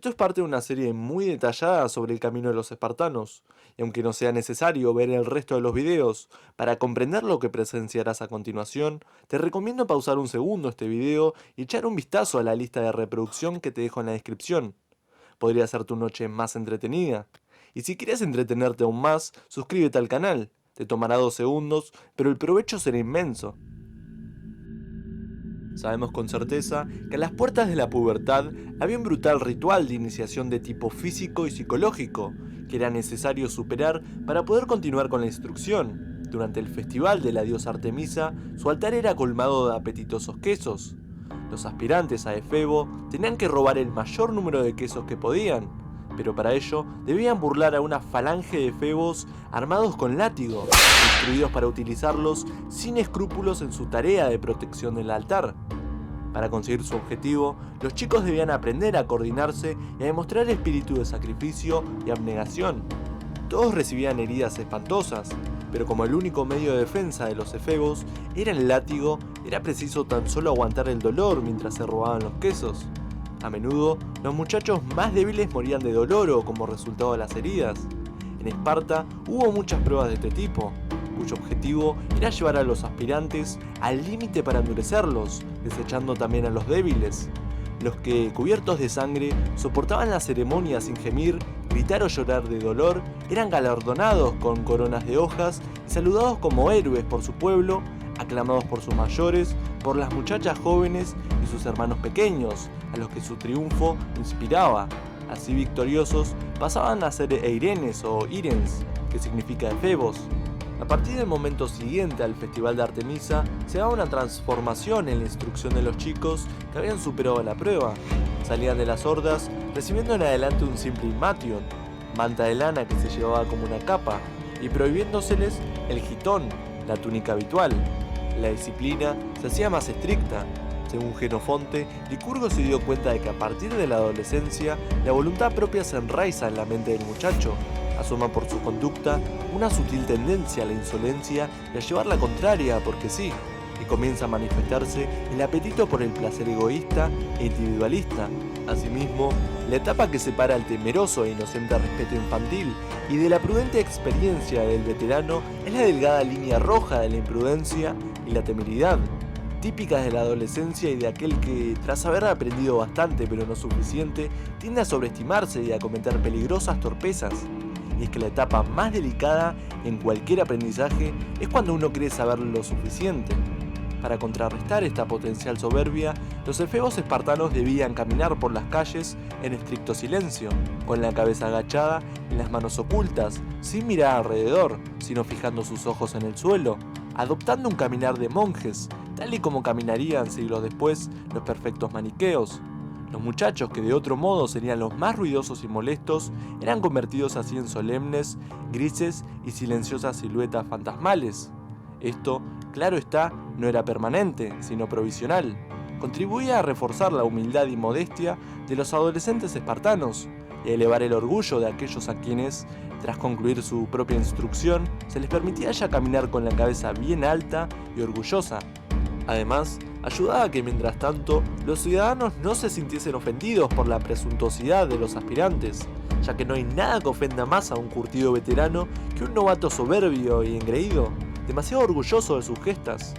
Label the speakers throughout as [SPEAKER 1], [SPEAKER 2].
[SPEAKER 1] Esto es parte de una serie muy detallada sobre el camino de los espartanos, y aunque no sea necesario ver el resto de los videos para comprender lo que presenciarás a continuación, te recomiendo pausar un segundo este video y echar un vistazo a la lista de reproducción que te dejo en la descripción. Podría ser tu noche más entretenida. Y si quieres entretenerte aún más, suscríbete al canal. Te tomará 2 segundos, pero el provecho será inmenso. Sabemos con certeza que a las puertas de la pubertad había un brutal ritual de iniciación de tipo físico y psicológico, que era necesario superar para poder continuar con la instrucción. Durante el festival de la diosa Artemisa, su altar era colmado de apetitosos quesos. Los aspirantes a Efebo tenían que robar el mayor número de quesos que podían, pero para ello debían burlar a una falange de efebos armados con látigos, instruidos para utilizarlos sin escrúpulos en su tarea de protección del altar. Para conseguir su objetivo, los chicos debían aprender a coordinarse y a demostrar espíritu de sacrificio y abnegación. Todos recibían heridas espantosas, pero como el único medio de defensa de los efebos era el látigo, era preciso tan solo aguantar el dolor mientras se robaban los quesos. A menudo, los muchachos más débiles morían de dolor o como resultado de las heridas. En Esparta hubo muchas pruebas de este tipo, cuyo objetivo era llevar a los aspirantes al límite para endurecerlos, desechando también a los débiles. Los que, cubiertos de sangre, soportaban la ceremonia sin gemir, gritar o llorar de dolor, eran galardonados con coronas de hojas y saludados como héroes por su pueblo, aclamados por sus mayores, por las muchachas jóvenes y sus hermanos pequeños, a los que su triunfo inspiraba. Así victoriosos pasaban a ser eirenes o irens, que significa efebos. A partir del momento siguiente al festival de Artemisa, se daba una transformación en la instrucción de los chicos que habían superado la prueba. Salían de las hordas recibiendo en adelante un simple imation, manta de lana que se llevaba como una capa, y prohibiéndoseles el gitón, la túnica habitual. La disciplina se hacía más estricta. Según Jenofonte, Licurgo se dio cuenta de que a partir de la adolescencia, la voluntad propia se enraiza en la mente del muchacho. Asoma por su conducta una sutil tendencia a la insolencia y a llevar la contraria porque sí, y comienza a manifestarse el apetito por el placer egoísta e individualista. Asimismo, la etapa que separa el temeroso e inocente respeto infantil y de la prudente experiencia del veterano es la delgada línea roja de la imprudencia y la temeridad, típicas de la adolescencia y de aquel que, tras haber aprendido bastante pero no suficiente, tiende a sobreestimarse y a cometer peligrosas torpezas. Y es que la etapa más delicada en cualquier aprendizaje es cuando uno cree saber lo suficiente. Para contrarrestar esta potencial soberbia, los efebos espartanos debían caminar por las calles en estricto silencio, con la cabeza agachada y las manos ocultas, sin mirar alrededor, sino fijando sus ojos en el suelo, adoptando un caminar de monjes, tal y como caminarían siglos después los perfectos maniqueos. Los muchachos, que de otro modo serían los más ruidosos y molestos, eran convertidos así en solemnes, grises y silenciosas siluetas fantasmales. Esto, claro está, no era permanente, sino provisional. Contribuía a reforzar la humildad y modestia de los adolescentes espartanos y a elevar el orgullo de aquellos a quienes, tras concluir su propia instrucción, se les permitía ya caminar con la cabeza bien alta y orgullosa. Además, ayudaba a que mientras tanto los ciudadanos no se sintiesen ofendidos por la presuntuosidad de los aspirantes, ya que no hay nada que ofenda más a un curtido veterano que un novato soberbio y engreído, demasiado orgulloso de sus gestas.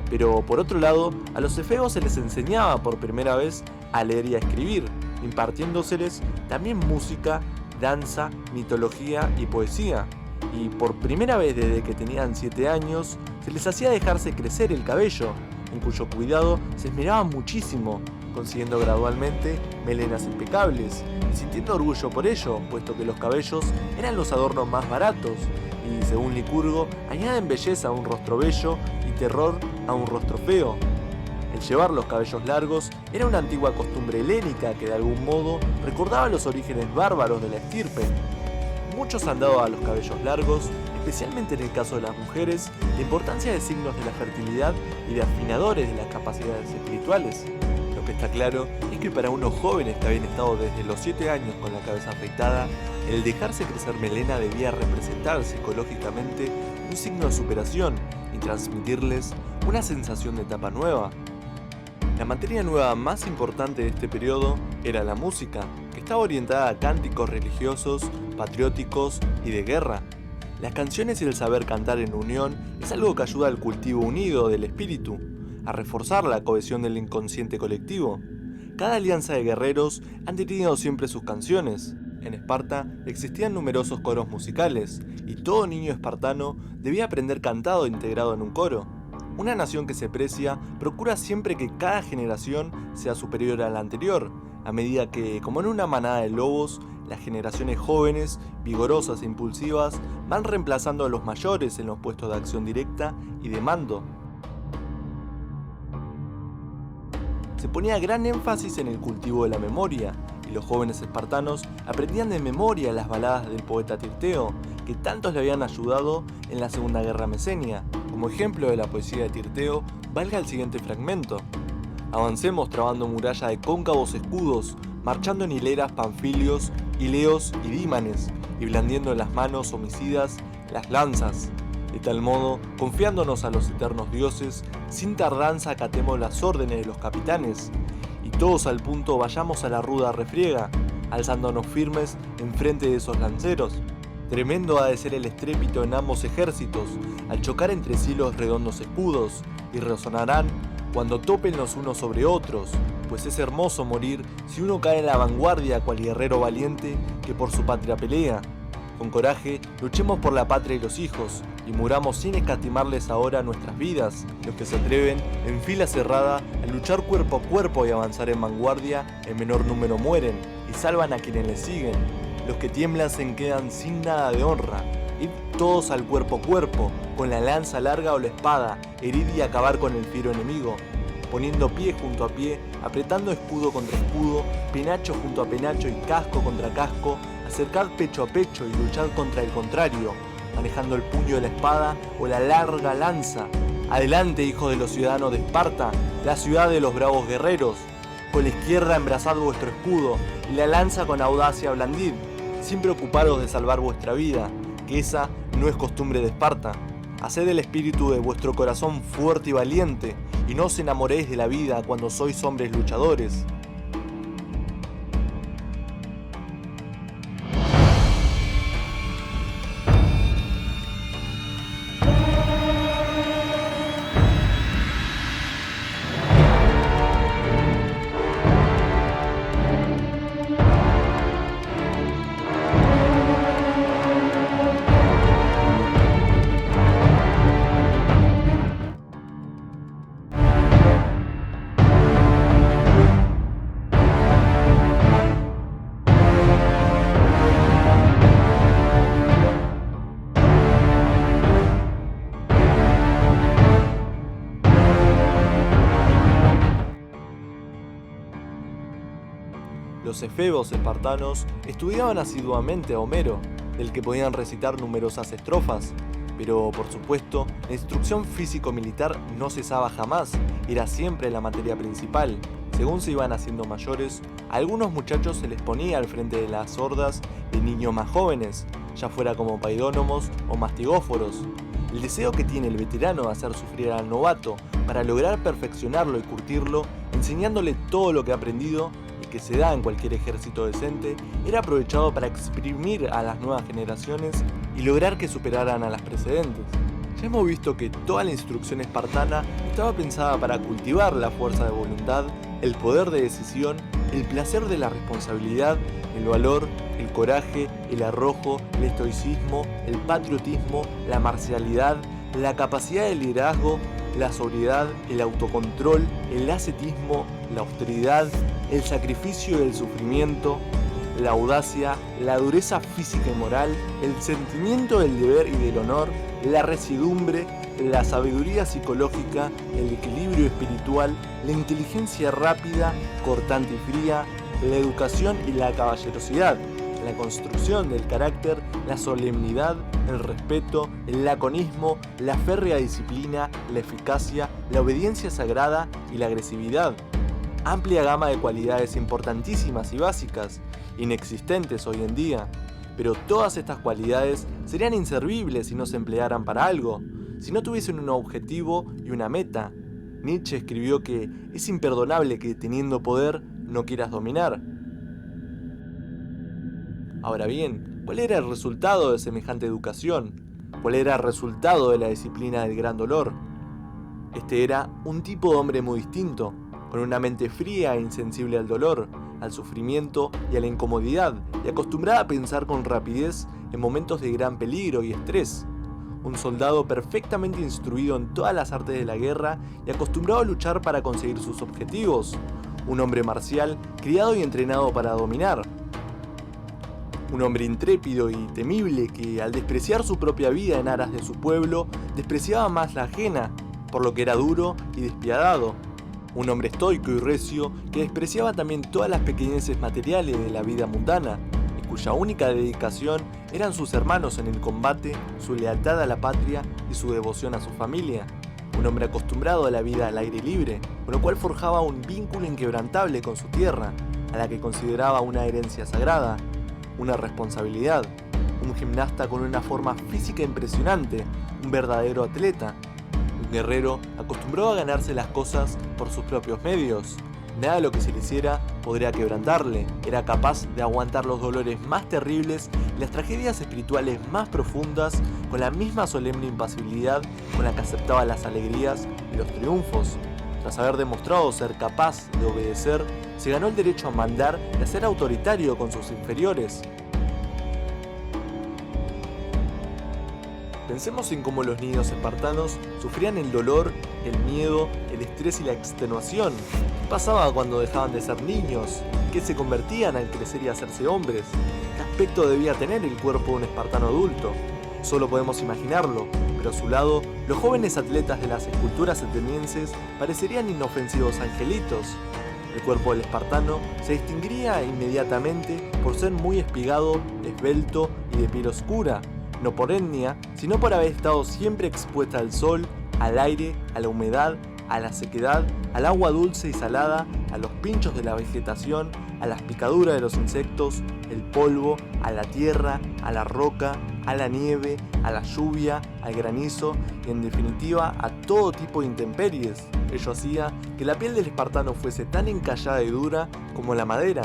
[SPEAKER 1] Pero por otro lado, a los efebos se les enseñaba por primera vez a leer y a escribir, impartiéndoseles también música, danza, mitología y poesía. Y por primera vez desde que tenían 7 años, se les hacía dejarse crecer el cabello, en cuyo cuidado se esmeraban muchísimo, consiguiendo gradualmente melenas impecables, y sintiendo orgullo por ello, puesto que los cabellos eran los adornos más baratos, y según Licurgo, añaden belleza a un rostro bello y terror a un rostro feo. El llevar los cabellos largos era una antigua costumbre helénica que de algún modo recordaba los orígenes bárbaros de la estirpe. Muchos han dado a los cabellos largos, especialmente en el caso de las mujeres, la importancia de signos de la fertilidad y de afinadores de las capacidades espirituales. Lo que está claro es que para unos jóvenes que habían estado desde los 7 años con la cabeza afeitada, el dejarse crecer melena debía representar psicológicamente un signo de superación y transmitirles una sensación de etapa nueva. La materia nueva más importante de este periodo era la música, que estaba orientada a cánticos religiosos, patrióticos y de guerra. Las canciones y el saber cantar en unión es algo que ayuda al cultivo unido del espíritu, a reforzar la cohesión del inconsciente colectivo. Cada alianza de guerreros han tenido siempre sus canciones. En Esparta existían numerosos coros musicales, y todo niño espartano debía aprender cantado integrado en un coro. Una nación que se precia procura siempre que cada generación sea superior a la anterior, a medida que, como en una manada de lobos, las generaciones jóvenes, vigorosas e impulsivas van reemplazando a los mayores en los puestos de acción directa y de mando. Se ponía gran énfasis en el cultivo de la memoria, y los jóvenes espartanos aprendían de memoria las baladas del poeta Tirteo, que tantos le habían ayudado en la Segunda Guerra Mesenia. Como ejemplo de la poesía de Tirteo, valga el siguiente fragmento. Avancemos trabando muralla de cóncavos escudos, marchando en hileras panfilios, ileos y dímanes, y blandiendo en las manos homicidas las lanzas. De tal modo, confiándonos a los eternos dioses, sin tardanza acatemos las órdenes de los capitanes, y todos al punto vayamos a la ruda refriega, alzándonos firmes enfrente de esos lanceros. Tremendo ha de ser el estrépito en ambos ejércitos, al chocar entre sí los redondos escudos, y resonarán cuando topen los unos sobre otros, pues es hermoso morir si uno cae en la vanguardia cual guerrero valiente que por su patria pelea. Con coraje, luchemos por la patria y los hijos, y muramos sin escatimarles ahora nuestras vidas, los que se atreven, en fila cerrada, a luchar cuerpo a cuerpo y avanzar en vanguardia, en menor número mueren, y salvan a quienes les siguen. Los que tiemblan se quedan sin nada de honra. Id todos al cuerpo a cuerpo, con la lanza larga o la espada, herid y acabar con el fiero enemigo. Poniendo pie junto a pie, apretando escudo contra escudo, penacho junto a penacho y casco contra casco, acercad pecho a pecho y luchad contra el contrario, manejando el puño de la espada o la larga lanza. Adelante, hijos de los ciudadanos de Esparta, la ciudad de los bravos guerreros. Con la izquierda embrazad vuestro escudo y la lanza con audacia blandid, sin preocuparos de salvar vuestra vida, que esa no es costumbre de Esparta. Haced el espíritu de vuestro corazón fuerte y valiente, y no os enamoréis de la vida cuando sois hombres luchadores. Los efebos espartanos estudiaban asiduamente a Homero, del que podían recitar numerosas estrofas, pero por supuesto la instrucción físico-militar no cesaba jamás, era siempre la materia principal. Según se iban haciendo mayores, a algunos muchachos se les ponía al frente de las hordas de niños más jóvenes, ya fuera como paidónomos o mastigóforos. El deseo que tiene el veterano de hacer sufrir al novato para lograr perfeccionarlo y curtirlo, enseñándole todo lo que ha aprendido y que se da en cualquier ejército decente, era aprovechado para exprimir a las nuevas generaciones y lograr que superaran a las precedentes. Ya hemos visto que toda la instrucción espartana estaba pensada para cultivar la fuerza de voluntad, el poder de decisión, el placer de la responsabilidad, el valor, el coraje, el arrojo, el estoicismo, el patriotismo, la marcialidad, la capacidad de liderazgo, la sobriedad, el autocontrol, el ascetismo, la austeridad, el sacrificio y el sufrimiento, la audacia, la dureza física y moral, el sentimiento del deber y del honor, la residumbre, la sabiduría psicológica, el equilibrio espiritual, la inteligencia rápida, cortante y fría, la educación y la caballerosidad, la construcción del carácter, la solemnidad, el respeto, el laconismo, la férrea disciplina, la eficacia, la obediencia sagrada y la agresividad. Amplia gama de cualidades importantísimas y básicas, inexistentes hoy en día, pero todas estas cualidades serían inservibles si no se emplearan para algo, si no tuviesen un objetivo y una meta. Nietzsche escribió que es imperdonable que teniendo poder no quieras dominar. Ahora bien, ¿cuál era el resultado de semejante educación? ¿Cuál era el resultado de la disciplina del gran dolor? Este era un tipo de hombre muy distinto, con una mente fría e insensible al dolor, al sufrimiento y a la incomodidad, y acostumbrada a pensar con rapidez en momentos de gran peligro y estrés. Un soldado perfectamente instruido en todas las artes de la guerra y acostumbrado a luchar para conseguir sus objetivos. Un hombre marcial, criado y entrenado para dominar. Un hombre intrépido y temible que, al despreciar su propia vida en aras de su pueblo, despreciaba más la ajena, por lo que era duro y despiadado. Un hombre estoico y recio que despreciaba también todas las pequeñeces materiales de la vida mundana, y cuya única dedicación eran sus hermanos en el combate, su lealtad a la patria y su devoción a su familia. Un hombre acostumbrado a la vida al aire libre, con lo cual forjaba un vínculo inquebrantable con su tierra, a la que consideraba una herencia sagrada, una responsabilidad, un gimnasta con una forma física impresionante, un verdadero atleta, un guerrero acostumbrado a ganarse las cosas por sus propios medios. Nada de lo que se le hiciera podría quebrantarle, era capaz de aguantar los dolores más terribles y las tragedias espirituales más profundas con la misma solemne impasibilidad con la que aceptaba las alegrías y los triunfos. Tras haber demostrado ser capaz de obedecer, se ganó el derecho a mandar y a ser autoritario con sus inferiores. Pensemos en cómo los niños espartanos sufrían el dolor, el miedo, el estrés y la extenuación. ¿Qué pasaba cuando dejaban de ser niños? ¿Qué se convertían al crecer y hacerse hombres? ¿Qué aspecto debía tener el cuerpo de un espartano adulto? Solo podemos imaginarlo, pero a su lado, los jóvenes atletas de las esculturas atenienses parecerían inofensivos angelitos. El cuerpo del espartano se distinguiría inmediatamente por ser muy espigado, esbelto y de piel oscura, no por etnia, sino por haber estado siempre expuesta al sol, al aire, a la humedad, a la sequedad, al agua dulce y salada, a los pinchos de la vegetación, a las picaduras de los insectos, el polvo, a la tierra, a la roca, a la nieve, a la lluvia, al granizo y en definitiva a todo tipo de intemperies. Ello hacía que la piel del espartano fuese tan encallada y dura como la madera.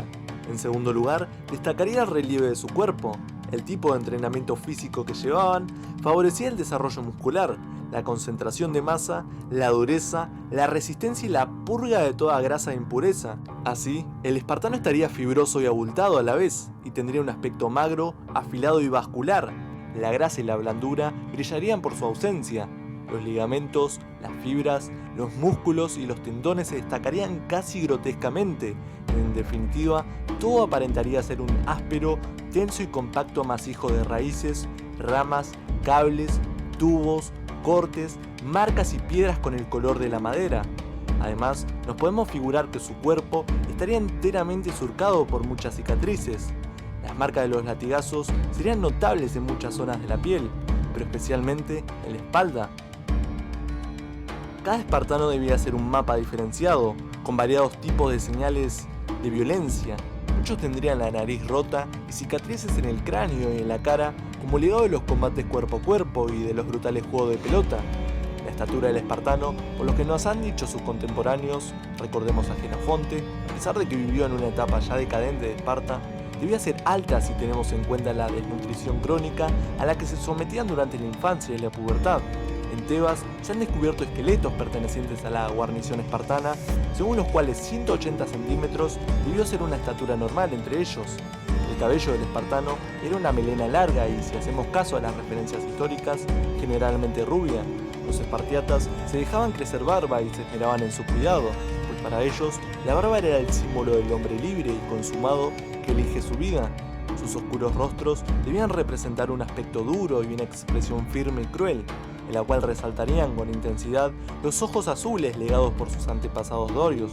[SPEAKER 1] En segundo lugar, destacaría el relieve de su cuerpo. El tipo de entrenamiento físico que llevaban favorecía el desarrollo muscular, la concentración de masa, la dureza, la resistencia y la purga de toda grasa e impureza. Así, el espartano estaría fibroso y abultado a la vez, y tendría un aspecto magro, afilado y vascular. La grasa y la blandura brillarían por su ausencia. Los ligamentos, las fibras, los músculos y los tendones se destacarían casi grotescamente. En definitiva, todo aparentaría ser un áspero, tenso y compacto amasijo de raíces, ramas, cables, tubos, cortes, marcas y piedras con el color de la madera. Además, nos podemos figurar que su cuerpo estaría enteramente surcado por muchas cicatrices. Las marcas de los latigazos serían notables en muchas zonas de la piel, pero especialmente en la espalda. Cada espartano debía ser un mapa diferenciado, con variados tipos de señales de violencia. Muchos tendrían la nariz rota y cicatrices en el cráneo y en la cara, como legado de los combates cuerpo a cuerpo y de los brutales juegos de pelota. La estatura del espartano, por lo que nos han dicho sus contemporáneos, recordemos a Jenofonte, a pesar de que vivió en una etapa ya decadente de Esparta, debía ser alta si tenemos en cuenta la desnutrición crónica a la que se sometían durante la infancia y la pubertad. En Tebas se han descubierto esqueletos pertenecientes a la guarnición espartana, según los cuales 180 centímetros debió ser una estatura normal entre ellos. El cabello del espartano era una melena larga y, si hacemos caso a las referencias históricas, generalmente rubia. Los espartiatas se dejaban crecer barba y se esmeraban en su cuidado, pues para ellos la barba era el símbolo del hombre libre y consumado que elige su vida. Sus oscuros rostros debían representar un aspecto duro y una expresión firme y cruel, en la cual resaltarían con intensidad los ojos azules legados por sus antepasados dorios.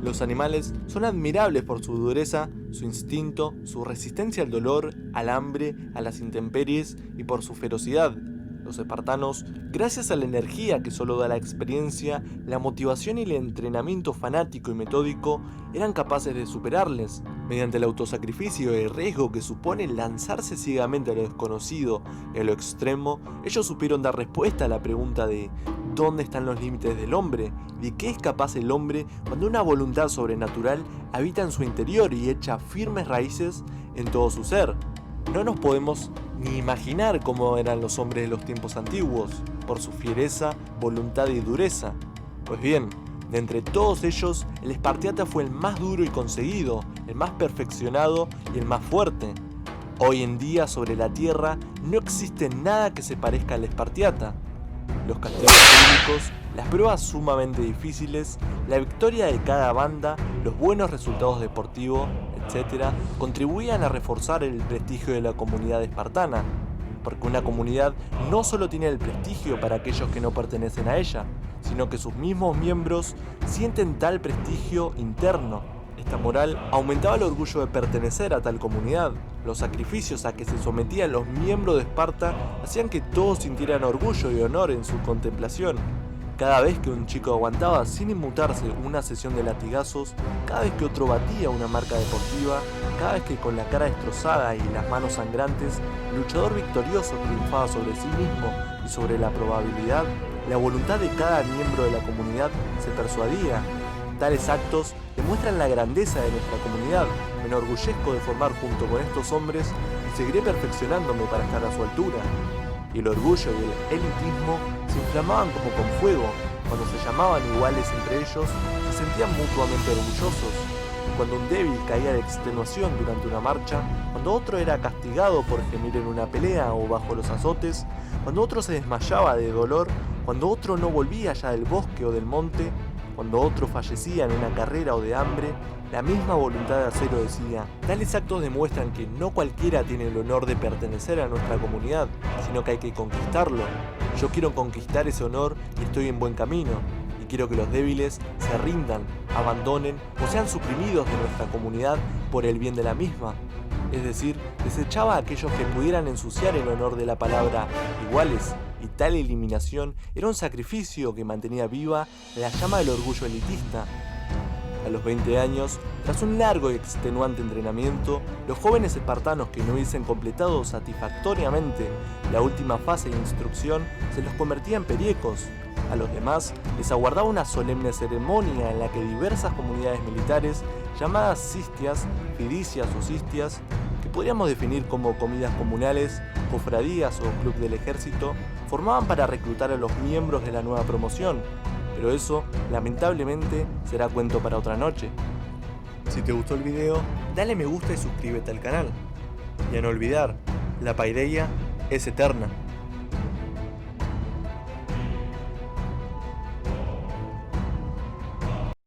[SPEAKER 1] Los animales son admirables por su dureza, su instinto, su resistencia al dolor, al hambre, a las intemperies y por su ferocidad. Los espartanos, gracias a la energía que solo da la experiencia, la motivación y el entrenamiento fanático y metódico, eran capaces de superarles. Mediante el autosacrificio y el riesgo que supone lanzarse ciegamente a lo desconocido y a lo extremo, ellos supieron dar respuesta a la pregunta de ¿dónde están los límites del hombre? ¿De qué es capaz el hombre cuando una voluntad sobrenatural habita en su interior y echa firmes raíces en todo su ser? No nos podemos ni imaginar cómo eran los hombres de los tiempos antiguos, por su fiereza, voluntad y dureza. Pues bien, de entre todos ellos, el espartiata fue el más duro y conseguido, el más perfeccionado y el más fuerte. Hoy en día sobre la tierra no existe nada que se parezca al espartiata. Los castigos públicos, las pruebas sumamente difíciles, la victoria de cada banda, los buenos resultados deportivos, etc., contribuían a reforzar el prestigio de la comunidad espartana, porque una comunidad no solo tiene el prestigio para aquellos que no pertenecen a ella, sino que sus mismos miembros sienten tal prestigio interno. Esta moral aumentaba el orgullo de pertenecer a tal comunidad. Los sacrificios a que se sometían los miembros de Esparta hacían que todos sintieran orgullo y honor en su contemplación. Cada vez que un chico aguantaba sin inmutarse una sesión de latigazos, cada vez que otro batía una marca deportiva, cada vez que con la cara destrozada y las manos sangrantes, el luchador victorioso triunfaba sobre sí mismo y sobre la probabilidad, la voluntad de cada miembro de la comunidad se persuadía. Tales actos demuestran la grandeza de nuestra comunidad. Me enorgullezco de formar junto con estos hombres y seguiré perfeccionándome para estar a su altura. Y el orgullo y el elitismo se inflamaban como con fuego. Cuando se llamaban iguales entre ellos, se sentían mutuamente orgullosos. Cuando un débil caía de extenuación durante una marcha, cuando otro era castigado por gemir en una pelea o bajo los azotes, cuando otro se desmayaba de dolor, cuando otro no volvía ya del bosque o del monte, cuando otro fallecía en una carrera o de hambre, la misma voluntad de acero decía: tales actos demuestran que no cualquiera tiene el honor de pertenecer a nuestra comunidad, sino que hay que conquistarlo. Yo quiero conquistar ese honor y estoy en buen camino, y quiero que los débiles se rindan, abandonen o sean suprimidos de nuestra comunidad por el bien de la misma. Es decir, desechaba a aquellos que pudieran ensuciar el honor de la palabra iguales, y tal eliminación era un sacrificio que mantenía viva la llama del orgullo elitista. A los 20 años, tras un largo y extenuante entrenamiento, los jóvenes espartanos que no hubiesen completado satisfactoriamente la última fase de instrucción se los convertía en periecos. A los demás les aguardaba una solemne ceremonia en la que diversas comunidades militares, llamadas cistias, fidicias o cistias, que podríamos definir como comidas comunales, cofradías o club del ejército, formaban para reclutar a los miembros de la nueva promoción. Pero eso, lamentablemente, será cuento para otra noche. Si te gustó el video, dale me gusta y suscríbete al canal. Y a no olvidar, la paideia es eterna.